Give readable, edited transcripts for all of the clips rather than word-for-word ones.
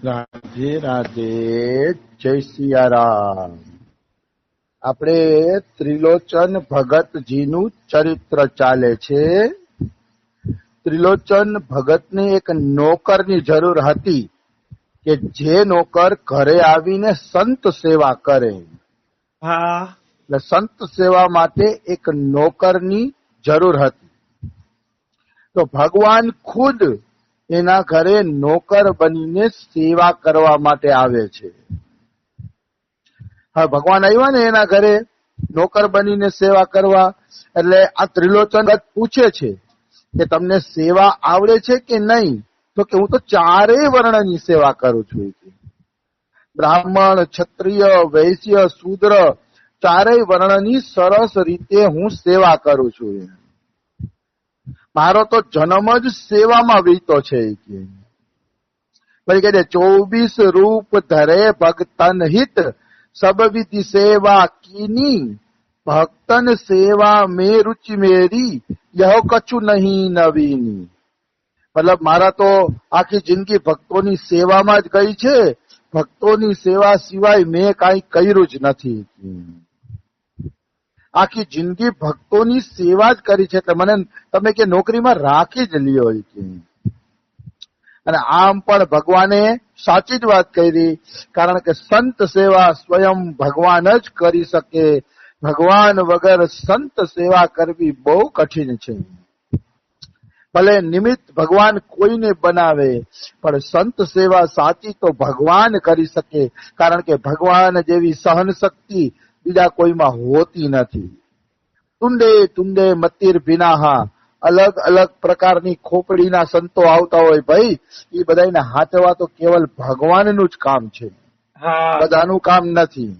રાધે રાધે, જય સિયારામ. આપણે ત્રિલોચન ભગતજીનું ચરિત્ર ચાલે છે. ત્રિલોચન ભગતને એક નોકરની જરૂર હતી કે જે નોકર ઘરે આવીને સંત સેવા કરે. એટલે સંત સેવા માટે એક નોકરની જરૂર હતી. તો ભગવાન ખુદ એના ઘરે નોકર બનીને સેવા કરવા માટે આવે છે. હવે ભગવાન આવ્યા ને એના ઘરે નોકર બનીને સેવા કરવા, એટલે આ ત્રિલોચન પૂછે છે કે તમને સેવા આવડે છે કે નહીં? તો કે હું તો ચારેય વર્ણની સેવા કરું છું. બ્રાહ્મણ, ક્ષત્રિય, વૈશ્ય, શૂદ્ર ચારેય વર્ણની સરસ રીતે હું સેવા કરું છું. મારો તો જન્મ જ સેવામાં વીતો છે. પછી કહે 24 રૂપ ધરે ભક્તન હિત, સબ વિધિ સેવા કીની, ભક્તન સેવા મે રુચિ મેરી, યહ કछु નહીં નવીની. મતલબ મારા તો આખી જિંદગી ભક્તોની સેવામાં જ ગઈ છે. ભક્તોની સેવા સિવાય મેં કાંઈ કર્યું જ નથી. આખી જિંદગી ભક્તોની સેવા જ કરી છે, એટલે મને તમે કે નોકરીમાં રાખી જ લ્યો. અને આમ પણ ભગવાને સાચી જ વાત કરી, કારણ કે સંત સેવા સ્વયં ભગવાન જ કરી શકે. ભગવાન વગર સંત સેવા કરવી બહુ કઠિન છે. ભલે નિમિત્ત ભગવાન કોઈને બનાવે, પણ સંત સેવા સાચી તો ભગવાન કરી શકે, કારણ કે ભગવાન જેવી સહન શક્તિ બીજા કોઈમાં હોતી નથી. તુંડે તુંડે મતિર ભિનાહા, અલગ અલગ પ્રકારની ખોપડીના સંતો આવતા હોય ભાઈ, એ બધાને હાચવા તો કેવલ ભગવાનનું જ કામ છે, બધાનું કામ નથી.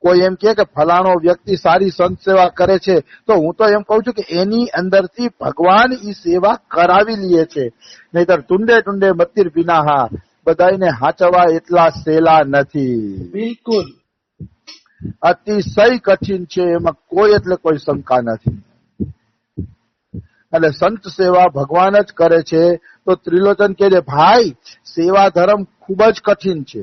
કોઈ એમ કે ફલાણો વ્યક્તિ સારી સંત સેવા કરે છે, તો હું તો એમ કઉ છું કે એની અંદરથી ભગવાન ઈ સેવા કરાવી લે છે. નહીતર તુંડે તુંડે મતિર ભિનાહા, બધાને હાચવા એટલા સેલા નથી. બિલકુલ અતિશય કઠિન છે, એમાં કોઈ એટલે કોઈ શંકા નથી. એટલે સંત સેવા ભગવાન જ કરે છે. તો ત્રિલોચન કહે છે ભાઈ સેવા ધર્મ ખૂબ જ કઠિન છે.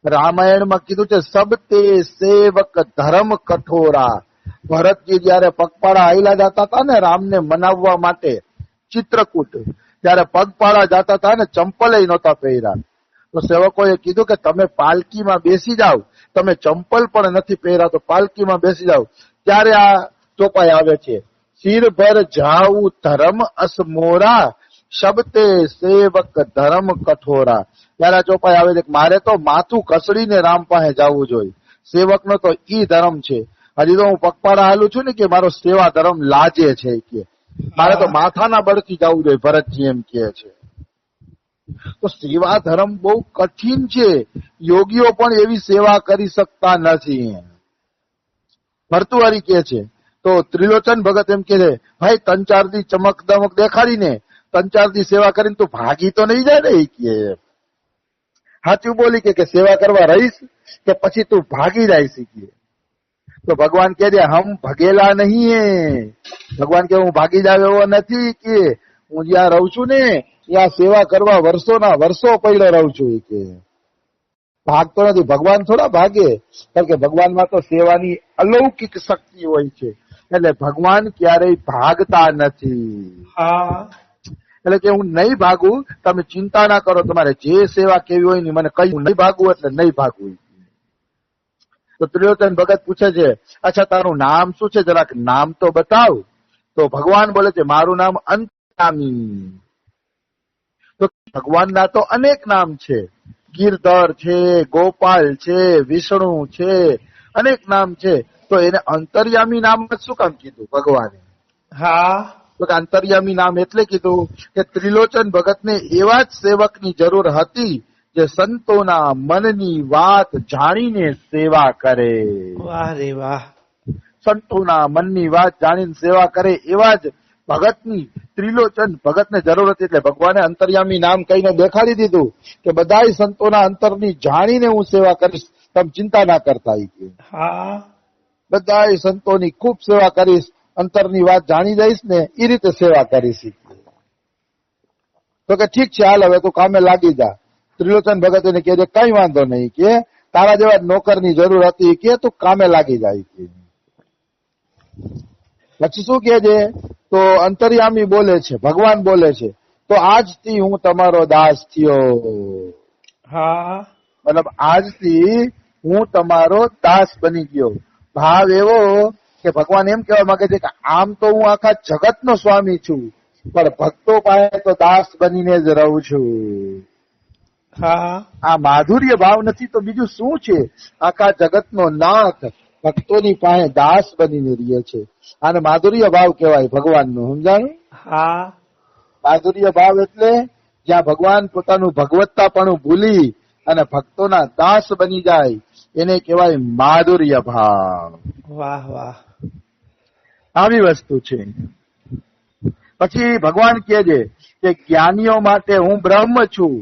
રામાયણમાં કીધું છે સબતે સેવક ધર્મ કઠોરા. ભરતજી જયારે પગપાળા આયલા જતા હતા ને રામને મનાવવા માટે ચિત્રકૂટ, ત્યારે પગપાળા જતા હતા ને ચંપલ નહોતા પહેર્યા. તો સેવકોએ કીધું કે તમે પાલકીમાં બેસી જાઓ, તમે ચંપલ પણ નથી પહેર્યા તો પાલકીમાં બેસી જાઓ. ત્યારે આ ચોપાઈ આવે છે સિર ભર જાઉ ધર્મ અસમોરા, શબ્દે સેવક ધર્મ કઠોરા. ત્યારે આ ચોપાઈ આવે છે મારે તો માથું કસડીને રામ પાસે જવું જોઈએ. સેવકનો તો ઈ ધર્મ છે. હજી તો હું પગપાળા હાલું છું ને કે મારો સેવા ધર્મ લાજે છે, કે મારે તો માથાના બળથી જવું જોઈએ, ભરતજી એમ કે છે. તો સેવા ધર્મ બહુ કઠિન છે. યોગીઓ પણ એવી સેવા કરી શકતા નથી. ભર્તુહરી કે છે તો ત્રિલોચન ભગત એમ કે છે ભાઈ 3-4 દી ચમક દમક દેખાડીને 3-4 દી સેવા કરીને તું ભાગી તો નહીં જાય ને. કે સાચું બોલી કે સેવા કરવા રહીશ કે પછી તું ભાગી જાય શીખીએ. તો ભગવાન કહે છે હમ ભગેલા નહીં હે. ભગવાન કે હું ભાગી જાવ એવો નથી, કે હું જ્યાં રહું છું ને ત્યાં સેવા કરવા વર્ષોના વર્ષો પડ્યો રહું છું. કે ભાગતો નથી. ભગવાન થોડા ભાગે, કારણ કે ભગવાનમાં તો સેવાની અલૌકિક શક્તિ હોય છે, એટલે ભગવાન ક્યારેય ભાગતા નથી. એટલે કે હું નહીં ભાગું, તમે ચિંતા ના કરો, તમારે જે સેવા કેવી હોય ને મને કહ્યું નહીં ભાગવું એટલે નહીં ભાગવું. તો ત્રિલોચન ભગત પૂછે છે અચ્છા તારું નામ શું છે, જરાક નામ તો બતાવ. તો ભગવાન બોલે છે મારું નામ અંતર્યામી. તો ભગવાનના તો અનેક નામ છે, ગિરધર છે, ગોપાલ છે, વિષ્ણુ છે, અનેક નામ છે. તો એને અંતર્યામી નામ શું કામ કીધું ભગવાને? તો અંતર્યામી નામ એટલે કીધું કે ત્રિલોચન ભગતને એવા જ સેવકની જરૂર હતી જે સંતોના મનની વાત જાણીને સેવા કરે. વાહ રે વાહ. સંતોના મનની વાત જાણીને સેવા કરે એવા જ ભગતની ત્રિલોચન ભગતને જરૂર હતી. એટલે ભગવાને અંતર્યામી નામ કહીને દેખાડી દીધું કે બધાય સંતોના અંતરની જાણીને હું સેવા કરીશ, તમે ચિંતા ના કરતા. બધાય સંતોની ખૂબ સેવા કરીશ, અંતરની વાત જાણી જઈશ ને એ રીતે સેવા કરીશ. તો કે ઠીક છે હાલ હવે તું કામે લાગી જા. ત્રિલોચન ભગત એને કહે છે કઈ વાંધો નહીં, કે તારા જેવા નોકરની જરૂર હતી, કે તું કામે લાગી જાય. કે પછી શું કે છે, તો અંતર્યામી બોલે છે, ભગવાન બોલે છે, તો આજથી હું તમારો દાસ થયો. હા મતલબ આજથી હું તમારો દાસ બની ગયો. ભાવ એવો કે ભગવાન એમ કહેવા માંગે છે કે આમ તો હું આખા જગતનો સ્વામી છું, પણ ભક્તો પાસે તો દાસ બનીને જ રહું છું. હા આ માધુર્ય ભાવ નથી તો બીજું શું છે? આખા જગતનો નાથ ભક્તોની પાસે દાસ બનીને રહે છે. આને માધુર્ય ભાવ કહેવાય ભગવાનનું. સમજાણું? હા માધુર્ય ભાવ એટલે જ્યાં ભગવાન પોતાનું ભગવત્તાપણું ભૂલી અને ભક્તોના દાસ બની જાય, એને કહેવાય માધુર્ય ભાવ. વાહ વાહ. આવી વસ્તુ છે. પછી ભગવાન કહે છે કે જ્ઞાનીઓ માટે હું બ્રહ્મ છું,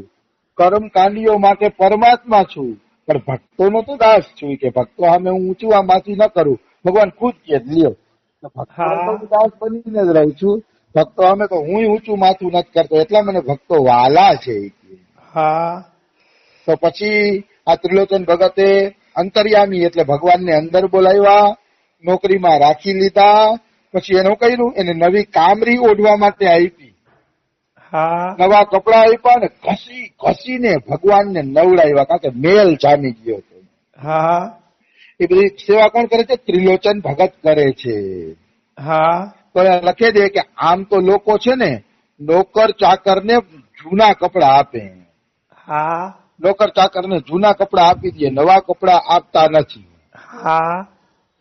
કર્મકાંડીઓ માટે પરમાત્મા છું, પણ ભક્તોનો તો દાસ છું. કે ભક્તો સામે હું ઊંચું આ માથી ન કરું. ભગવાન ખુદ કે લ્યો, ભક્તો તો દાસ બનીને જ રહું છું, ભક્તો સામે તો હું ઊંચું માથું નથી કરતો, એટલા મને ભક્તો વાલા છે. હા તો પછી આ ત્રિલોચન ભગતે અંતર્યામી એટલે ભગવાનને અંદર બોલાવ્યા, નોકરીમાં રાખી લીધા. પછી એનું કર્યું, એને નવી કામરી ઓઢવા માટે આપી, હા નવા કપડા આપ્યા, ને ઘસી ઘસીને ભગવાનને નવડાવ્યા, કારણ કે મેલ જામી ગયો હતો. હા એ બધી સેવા કોણ કરે છે? ત્રિલોચન ભગત કરે છે. હા તો એ લખે છે કે આમ તો લોકો છે ને નોકર ચાકરને જૂના કપડા આપે, હા નોકર ચાકરને જૂના કપડા આપી દે, નવા કપડા આપતા નથી. હા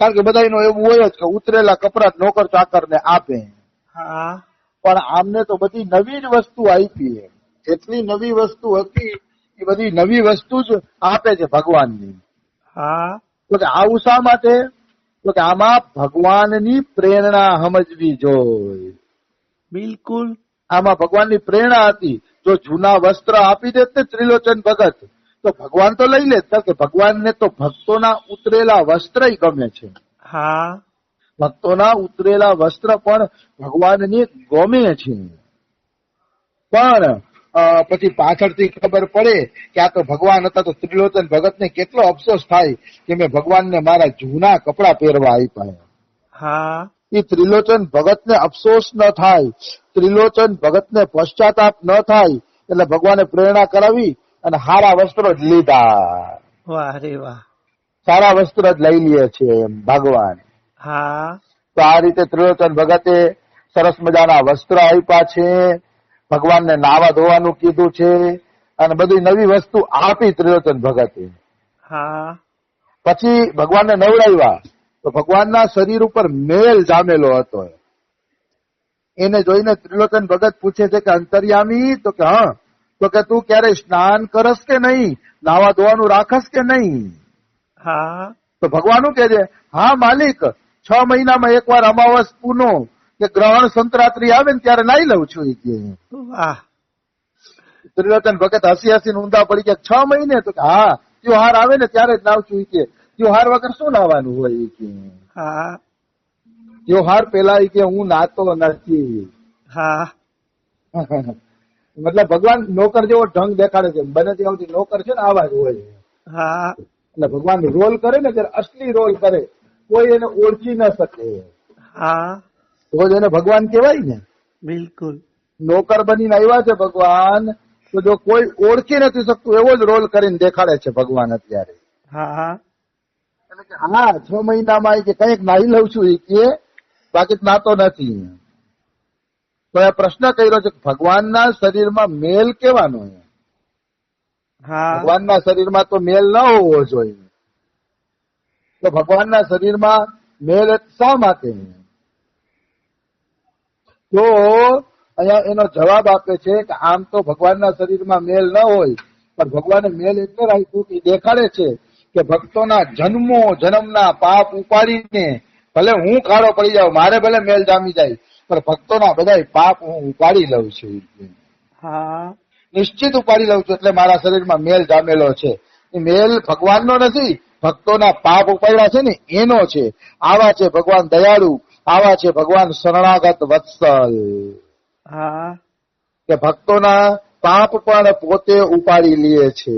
કારણ કે બધા એવું હોય જ કે ઉતરેલા કપડા નોકર ચાકરને આપે. હા પણ આમને તો બધી નવી જ વસ્તુ આપી. જેટલી નવી વસ્તુ હતી એ બધી નવી વસ્તુ જ આપે છે ભગવાનની. હા તો કે આવું શા માટે? તો કે આમાં ભગવાનની પ્રેરણા સમજવી જોઈએ. બિલકુલ. આમાં ભગવાનની પ્રેરણા હતી. જો જૂના વસ્ત્ર આપી દેત ને ત્રિલોચન ભગત, તો ભગવાન તો લઈ લેત, કારણ કે ભગવાનને તો ભક્તોના ઉતરેલા વસ્ત્ર ગમે છે. હા ભક્તોના ઉતરેલા વસ્ત્ર પણ ભગવાનને ગમે છે. પણ પછી પાછળથી ખબર પડે કે આ તો ભગવાન હતા, તો ત્રિલોચન ભગતને કેટલો અફસોસ થાય કે મેં ભગવાનને મારા જૂના કપડા પહેરવા આપ્યા. હા એ ત્રિલોચન ભગતને અફસોસ ન થાય, ત્રિલોચન ભગતને પશ્ચાતાપ ન થાય, એટલે ભગવાને પ્રેરણા કરાવી અને સારા વસ્ત્રો જ લીધા. વાહ રે વાહ. સારા વસ્ત્ર જ લઈ લે છે એમ ભગવાન. હા તો આ રીતે ત્રિલોચન ભગતે સરસ મજાના વસ્ત્ર આપ્યા છે, ભગવાનને નાવા ધોવાનું કીધું છે, અને બધી નવી વસ્તુ આપી ત્રિલોચન ભગતે. હા પછી ભગવાનને નવડાવ્યા, તો ભગવાનના શરીર ઉપર મેલ જામેલો હતો. એને જોઈને ત્રિલોચન ભગત પૂછે છે કે અંતર્યામી? તો કે હા. તો કે તું ક્યારે સ્નાન કરસ કે નહીં, નાવા ધોવાનું રાખસ કે નહીં? હા તો ભગવાન શું કહે છે? હા માલિક, 6 મહિનામાં એકવાર અમાવસ પૂનો કે ગ્રહણ સંક્રાંતિ આવે ને ત્યારે નાઈ લઉં છું. વાહ. ત્રિલોચન ભગત હસી હસીને ઊંધા પડી ગયા. 6 મહિને? તો હા, ત્યોહાર આવે ને ત્યારે જ નાવ છું. ત્યોહાર વગર શું નાવાનું હોય? હા ત્યોહાર પેલા કે હું નાતો નથી. હા મતલબ ભગવાન નોકર જેવો ઢંગ દેખાડે છે. બને ત્યાં સુધી નોકર છે ને આવા જ હોય. હા એટલે ભગવાન રોલ કરે ને ત્યારે અસલી રોલ કરે, કોઈ એને ઓળખી ન શકે. હા તો જ એને ભગવાન કહેવાય ને. બિલકુલ. નોકર બનીને આવ્યા છે ભગવાન, તો જો કોઈ ઓળખી નથી શકતું એવો જ રોલ કરીને દેખાડે છે ભગવાન અત્યારે. હા એટલે કે હા 6 મહિનામાં કે કંઈક નાહી લઉં છું, કે બાકી નાતો નથી. તો એ પ્રશ્ન કર્યો છે ભગવાનના શરીરમાં મેલ કેવાનો? હા ભગવાનના શરીરમાં તો મેલ ન હોવો જોઈએ. તો ભગવાનના શરીરમાં મેલ શા માટે? તો અહીંયા એનો જવાબ આપે છે કે આમ તો ભગવાનના શરીરમાં મેલ ન હોય, પણ ભગવાને મેલ એટલે રાખ્યું કે દેખાડે છે કે ભક્તોના જન્મના પાપ ઉપાડીને ભલે હું કાળો પડી જાઉં, મારે ભલે મેલ જામી જાય, પણ ભક્તોના બધા પાપ હું ઉપાડી લઉં છું. હા નિશ્ચિત ઉપાડી લઉં છું. એટલે મારા શરીરમાં મેલ જામેલો છે. એ મેલ ભગવાનનો નથી, ભક્તોના પાપ ઉપાડ્યા છે ને એનો છે. આવા છે ભગવાન દયાળુ, આવા છે ભગવાન શરણાગત વત્સલ. હા કે ભક્તોના પાપ પણ પોતે ઉપાડી લે છે.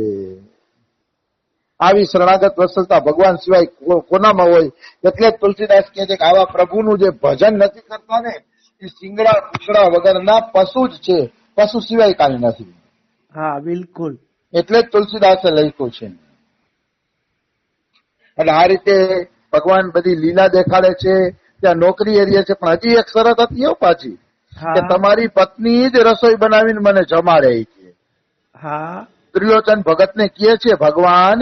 આવી શરણાગત વત્સલતા ભગવાન સિવાય કોનામાં હોય? એટલે જ તુલસીદાસ કહે છે કે આવા પ્રભુનું જે ભજન નથી કરતા ને એ શિંગડા કુકડા વગરના પશુ જ છે, પશુ સિવાય કાંઈ નથી. હા બિલકુલ. એટલે જ તુલસીદાસે લખ્યું છે. અને આ રીતે ભગવાન બધી લીલા દેખાડે છે. ત્યાં નોકરી એરિયા છે, પણ હજી એક શરત હતી હો પાછી, કે તમારી પત્ની જ રસોઈ બનાવીને મને જમાડે. હા ત્રિલોચન ભગતને કહે છે ભગવાન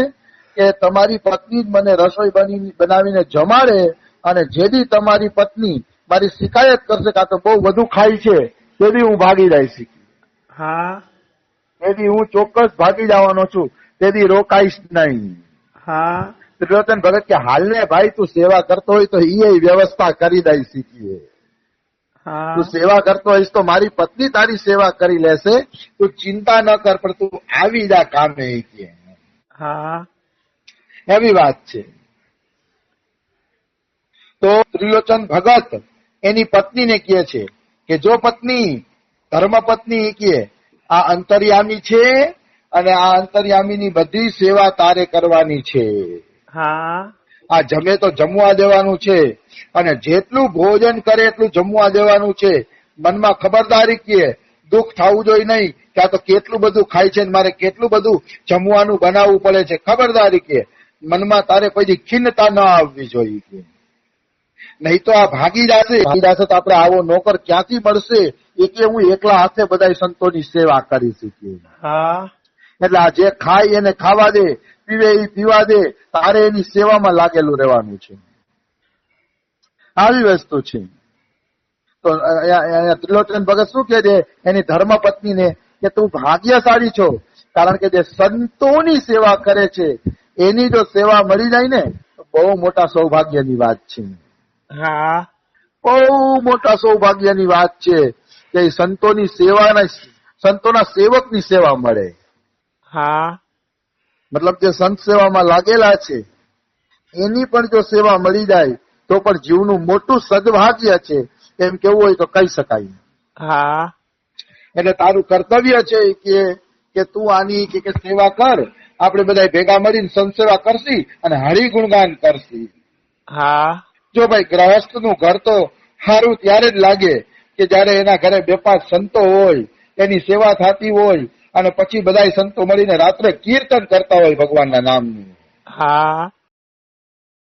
કે તમારી પત્ની જ મને રસોઈ બનાવીને જમાડે, અને જેથી તમારી પત્ની મારી શિકાયત કરશે કે આ તો બહુ વધુ ખાય છે, તેથી હું ભાગી જઈશ. હા તેથી હું ચોક્કસ ભાગી જવાનો છું, તેથી રોકાઈશ નહીં. હા ત્રિલોચન ભગત કે હાલને ભાઈ તું સેવા કરતો હોય તો એ વ્યવસ્થા કરી દઈ શીખીએ. હા તું સેવા કરતો હોઈશ તો મારી પત્ની તારી સેવા કરી લેશે, તું ચિંતા ન કર, પણ તું આવી જા કામે. હા એવી વાત છે. તો ત્રિલોચન ભગત એની પત્નીને કહે છે કે જો પત્ની, ધર્મપત્ની કહે આ અંતર્યામી છે, અને આ અંતર્યામીની બધી સેવા તારે કરવાની છે. હા આ જમે તો જમવા દેવાનું છે, અને જેટલું ભોજન કરે એટલું જમવા દેવાનું છે. મનમાં ખબરદારી કે દુઃખ થવું જોઈએ નહીં કે આ તો કેટલું બધું ખાય છે, મારે કેટલું બધું જમવાનું બનાવવું પડે છે. ખબરદારી કે મનમાં તારે કોઈ ખિન્નતા ન આવવી જોઈએ. નહીં તો આ ભાગી જશે તો આપણે આવો નોકર ક્યાંથી મળશે? એ કે હું એકલા હાથે બધા સંતોની સેવા કરી શકીએ. હા એટલે આ જે ખાય એને ખાવા દે, પીવે એ પીવા દે, તારે એની સેવામાં લાગેલું રહેવાનું છે. આવી વસ્તુ છે. તો ત્રિલોચન ભગત શું કહે છે એની ધર્મપત્નીને કે તું ભાગ્યશાળી છો, કારણ કે જે સંતોની સેવા કરે છે એની જો સેવા મળી જાય ને તો બહુ મોટા સૌભાગ્યની વાત છે. હા બહુ મોટા સૌભાગ્યની વાત છે કે સંતોની સેવા, સંતોના સેવકની સેવા મળે. હા મતલબ જે સંત સેવામાં લાગેલા છે એની પણ જો સેવા મળી જાય તો પણ જીવનું મોટું સદભાગ્ય છે, એમ કેવું હોય તો કહી શકાય. હા એટલે તારું કર્તવ્ય છે કે તું આની કે સેવા કર. આપણે બધા ભેગા મળીને સંત સેવા કરશી અને હરિ ગુણગાન કરશી. હા જો ભાઈ ગ્રહસ્થ નું ઘર તો સારું ત્યારે જ લાગે કે જયારે એના ઘરે બે પાંચ સંતો હોય, એની સેવા થતી હોય, અને પછી બધા સંતો મળીને રાત્રે કીર્તન કરતા હોય ભગવાનના નામનું. હા